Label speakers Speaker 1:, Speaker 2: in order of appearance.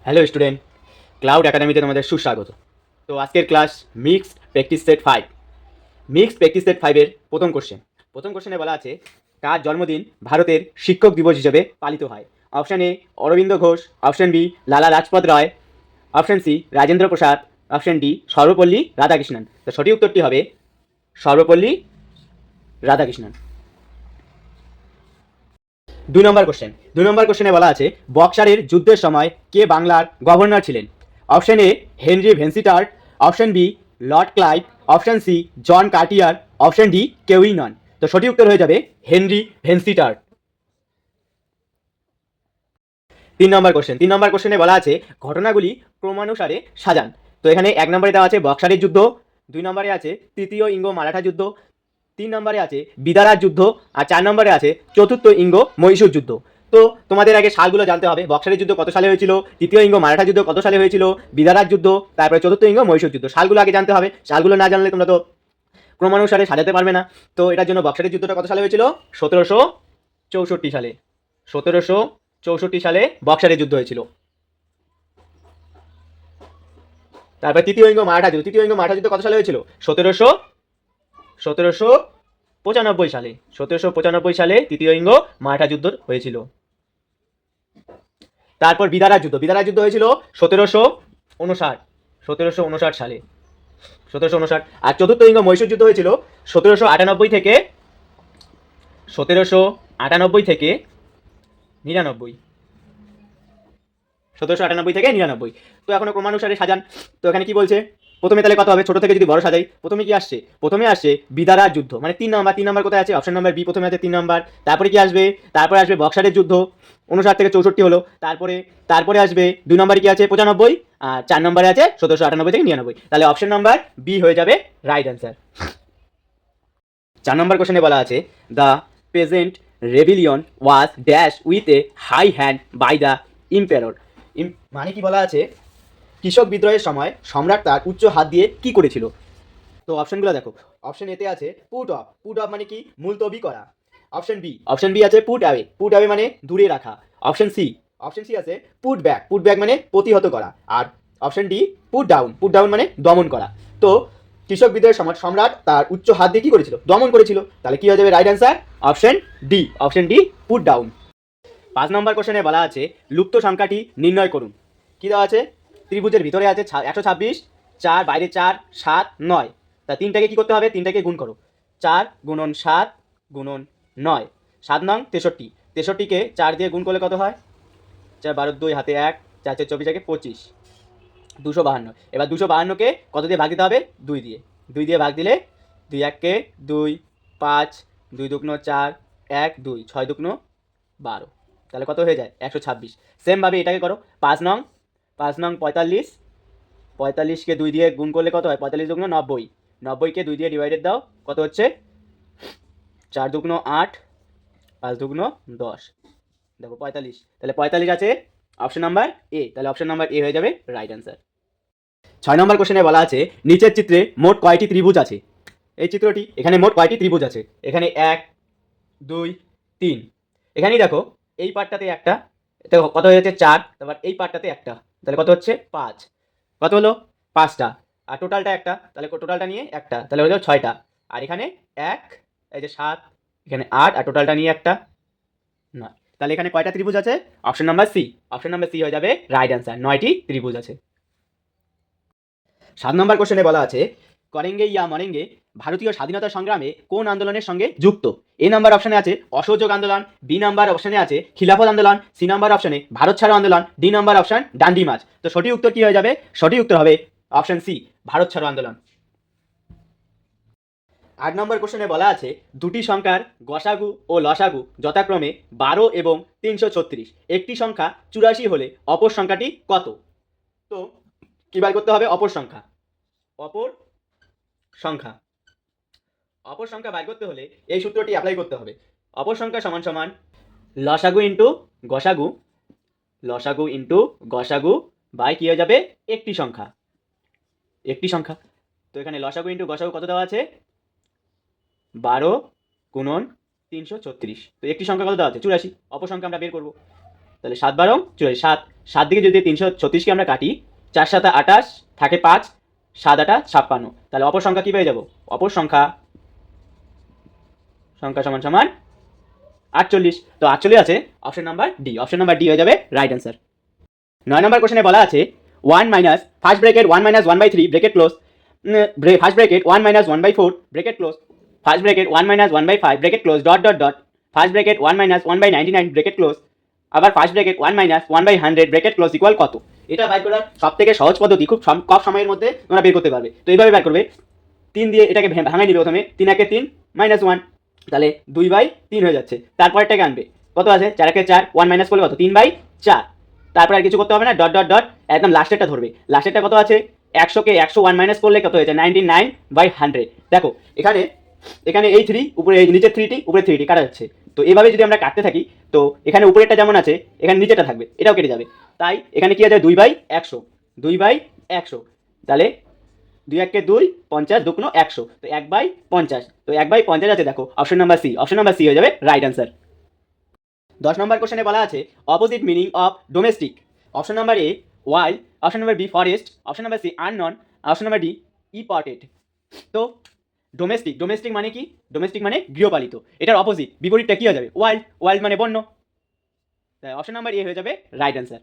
Speaker 1: Hello student, cloud একাডেমিতে তোমাদের সুস্বাগত। তো আজকের class mixed practice set 5। Mixed practice set 5-এর প্রথম কোশ্চেনে বলা আছে, কার জন্মদিন ভারতের শিক্ষক দিবস হিসেবে পালিত হয়? Option A Aurobindo Ghosh, option B Lala Lajpat Rai, option C Rajendra Prasad, option D Sarvepalli Radhakrishnan. তো সঠিক উত্তরটি হবে সর্বপল্লী রাধাকৃষ্ণন। 2 নম্বর কোশ্চেনে বলা আছে, বক্সারের যুদ্ধের সময় কে বাংলার গভর্নর ছিলেন? Option A Henry Vansittart, option B Lord Clive, option C John Cartier, option D কেউই নন। তো সঠিক উত্তর হয়ে যাবে হেনরি ভেন্সিটার্ট। 3 নম্বর কোশ্চেনে বলা আছে, ঘটনাগুলি ক্রমানুসারে সাজান। তো এখানে 1 নম্বরে দেওয়া আছে বক্সারের যুদ্ধ, 2 নম্বরে আছে তৃতীয় ইঙ্গ মারাঠা যুদ্ধ, 3 নম্বরে আছে বিদারার যুদ্ধ, আর 4 নম্বরে আছে চতুর্থ ইঙ্গ মহীশূর যুদ্ধ। তো তোমাদের আগে সালগুলো জানতে হবে, বক্সারের যুদ্ধ কত সালে হয়েছিল, তৃতীয় ইঙ্গ মারাঠা যুদ্ধ কত সালে হয়েছিল, বিদারার যুদ্ধ, তারপরে চতুর্থ ইঙ্গ মহীশূর যুদ্ধ। সালগুলো আগে জানতে হবে, সালগুলো না জানলে তোমরা তো ক্রমানুসারে সাজাতে পারবে না। তো এটার জন্য বক্সারের যুদ্ধটা কত সালে হয়েছিল? 1764 সালে। 1764 সালে বক্সারের যুদ্ধ হয়েছিল। তারপর তৃতীয় ইঙ্গ মারাঠা যুদ্ধ কত সালে হয়েছিল? 1795 সালে। 1795 সালে তৃতীয় ইঙ্গ মারাঠা যুদ্ধ হয়েছিল। তারপর বিদারা যুদ্ধ হয়েছিল 1759 সালে। 1759। আর চতুর্থ ইঙ্গ মহীশূর যুদ্ধ হয়েছিল 1798 থেকে 99। 1798 থেকে 99। তো এখনো ক্রমানুসারে সাজান। তো এখানে কি বলছে, প্রথমে তাহলে কত হবে? ছোট থেকে যদি বড় সাজাই, প্রথমে কি আসছে? প্রথমে আসছে বিদারার যুদ্ধ, মানে 3 নম্বর কোথায় আছে? অপশন নাম্বার বি প্রথমে আছে 3 নম্বর। তারপরে কি আসবে? তারপরে আসবে বক্সারের যুদ্ধ, 59 থেকে 64 হলো। তারপরে আসবে 2 নম্বরে কি আছে? 95। আর 4 নম্বরে আছে 1798 থেকে 99। তাহলে অপশন নাম্বার বি হয়ে যাবে রাইট অ্যান্সার। 4 নম্বর কোশ্চেনে বলা আছে, the present rebellion was dash with a high hand by the emperor. মানে কি বলা আছে, কৃষক বিদ্রোহের সময় সম্রাট তার উচ্চ হাত দিয়ে কি করেছিল? তো অপশনগুলো দেখো, অপশন এতে আছে পুট অফ মানে কি? মুলতবি করা। অপশন বি আছে পুট অ্যাওয়ে মানে দূরে রাখা। অপশন সি আছে পুট ব্যাক মানে প্রতিহত করা। আর অপশন ডি পুট ডাউন মানে দমন করা। তো কৃষক বিদ্রোহের সময় সম্রাট তার উচ্চ হাত দিয়ে কি করেছিল? দমন করেছিল। তাহলে কি হয়ে যাবে right answer? Option D put down. 5 নম্বর কোশ্চেনে বলা আছে, লুপ্ত সংখ্যাটি নির্ণয় করুন। কি দেওয়া আছে? ত্রিভুজের ভিতরে আছে 126, 4 বাইরে 4, 7, 9। তা 3টাকে কি করতে হবে? 3টাকে গুণ করো। 4 গুণন 7 গুণন 9, 7 নং 63। 63কে 4 দিয়ে গুণ করলে কত হয়? 4 12 2 হাতে 1, 4 4 24 একে 25, 252। এবার 252কে কত দিয়ে ভাগ দিতে হবে? 2 দিয়ে ভাগ দিলে 2 1 2, 5, 2 দুগুণ 4, 1 2, 6 দুগুণ 12। তাহলে কত হয়ে যায়? 126। সেমভাবে এটাকে করো। 5 নং 45, 45কে 2 দিয়ে গুণ করলে কত হয়? 45 দুগুণ 90, 90কে 2 দিয়ে ডিভাইডেড দাও, কত হচ্ছে? 4 দুগুণ 8, 5 দুগুণ 10, দেখো 45। তাহলে 45 আছে অপশন নাম্বার এ। তাহলে অপশন নাম্বার এ হয়ে যাবে রাইট অ্যান্সার। 6 নম্বর কোশ্চেনে বলা আছে, নিচের চিত্রে মোট কয়টি ত্রিভুজ আছে? এই চিত্রটি, এখানে মোট কয়টি ত্রিভুজ আছে? এখানে 1 2 3। এখানেই দেখো, এই পার্টটাতে একটা, দেখো কত হয়ে যাচ্ছে? 4। তারপর এই পার্টটাতে একটা, তাহলে কত হচ্ছে? 5। কত হলো? 5টা। আর টোটালটা একটা, তাহলে টোটালটা নিয়ে একটা, তাহলে হলো 6টা। আর এখানে 1, এই যে 7, এখানে 8, আর টোটালটা নিয়ে একটা 9। তাহলে এখানে কয়টা ত্রিভুজ আছে? অপশন নাম্বার সি হয়ে যাবে রাইট অ্যান্সার। 9টি ত্রিভুজ আছে। 7 নম্বর কোশ্চেনে বলা আছে, করেঙ্গে ইয়া মরেঙ্গে ভারতীয় স্বাধীনতা সংগ্রামে কোন আন্দোলনের সঙ্গে যুক্ত? এ নাম্বার অপশনে আছে অসহযোগ আন্দোলন, বি নাম্বার অপশনে আছে খিলাফত আন্দোলন, সি নাম্বার অপশনে ভারত ছাড়ো আন্দোলন, ডি নাম্বার অপশন ডান্ডি মার্চ। তো সঠিক উত্তর কি হয়ে যাবে? সঠিক উত্তর হবে অপশন সি, ভারত ছাড়ো আন্দোলন। 8 নম্বর কোশ্চেনে বলা আছে, দুটি সংখ্যার গসাগু ও লসাগু যথাক্রমে 12 এবং 336। একটি সংখ্যা 84 হলে অপর সংখ্যাটি কত? তো কি বার করতে হবে? অপর সংখ্যা অপর সংখ্যা বার করতে হলে এই সূত্রটি অ্যাপ্লাই করতে হবে। অপর সংখ্যা সমান সমান লসাগু ইন্টু গসাগু বাই কি হয়ে যাবে? একটি সংখ্যা। তো এখানে লসাগু ইন্টু গসাগু কত দেওয়া আছে? 12 গুণন 336। তো একটি সংখ্যা কত দেওয়া আছে? 84। অপর সংখ্যা আমরা বের করব। তাহলে 7 12 44, 7 দিকে যদি 336কে আমরা কাটি, 4 7 28, থাকে 5, 7 8 56। তাহলে অপর সংখ্যা কি পেয়ে যাব? অপর সংখ্যা সমান সমান 48। তো 48 আছে option number D. Option number D হয়ে যাবে রাইট অ্যান্সার। 9 নম্বর কোশ্চেনে বলা আছে 1 minus first bracket 1 minus 1/3 bracket close, first bracket 1 minus 1/4 bracket close, first bracket 1 minus 1/5 bracket close, dot dot dot, first bracket 1 minus 1/99 bracket close, আবার first bracket 1 minus 1/100 bracket close equal কত? এটা বের করার সব থেকে সহজ পদ্ধতি, খুব কম সময়ের মধ্যে তোমরা বের করতে পারবে। তো এইভাবে বের করবে, 3 দিয়ে এটাকে ভাঙাই নিবে প্রথমে, 3 একে 3 মাইনাস 1, তাহলে 2/3 হয়ে যাচ্ছে। তারপরেরটাকে আনবে, কত আছে? 4 একে 4, 1 মাইনাস করলে কত? 3/4। তারপর আর কিছু করতে হবে না, ডট ডট ডট, একদম লাস্টেরটা ধরবে। লাস্টেরটা কত আছে? 100কে 101 মাইনাস করলে কত হয়েছে? 99/100। দেখো এখানে এখানে এই 3 উপরে, এই নিচের 3টি উপরে 3টি কাটা যাচ্ছে। তো এভাবে যদি আমরা কাটতে থাকি, তো এখানে উপরেরটা যেমন আছে এখানে নিচেরটা থাকবে, এটাও কেটে যাবে। তাই এখানে কি আছে? 2/100, 2/100। তাহলে 2 1 2, 50 2 100, তো 1/50। তো 1/50 আছে, দেখো option number C. Option number C হয়ে যাবে রাইট অ্যান্সার। 10 নম্বর কোশ্চেনে বলা আছে opposite meaning of domestic. Option number A wild, option number B forest, option number C unknown, option number D imported. তো ডোমেস্টিক মানে কি? ডোমেস্টিক মানে গৃহপালিত। এটার অপোজিট, বিপরীতটা কি হয়ে যাবে? ওয়াইল্ড। ওয়াইল্ড মানে বন্য। অপশন নাম্বার এ হয়ে যাবে রাইট অ্যান্সার।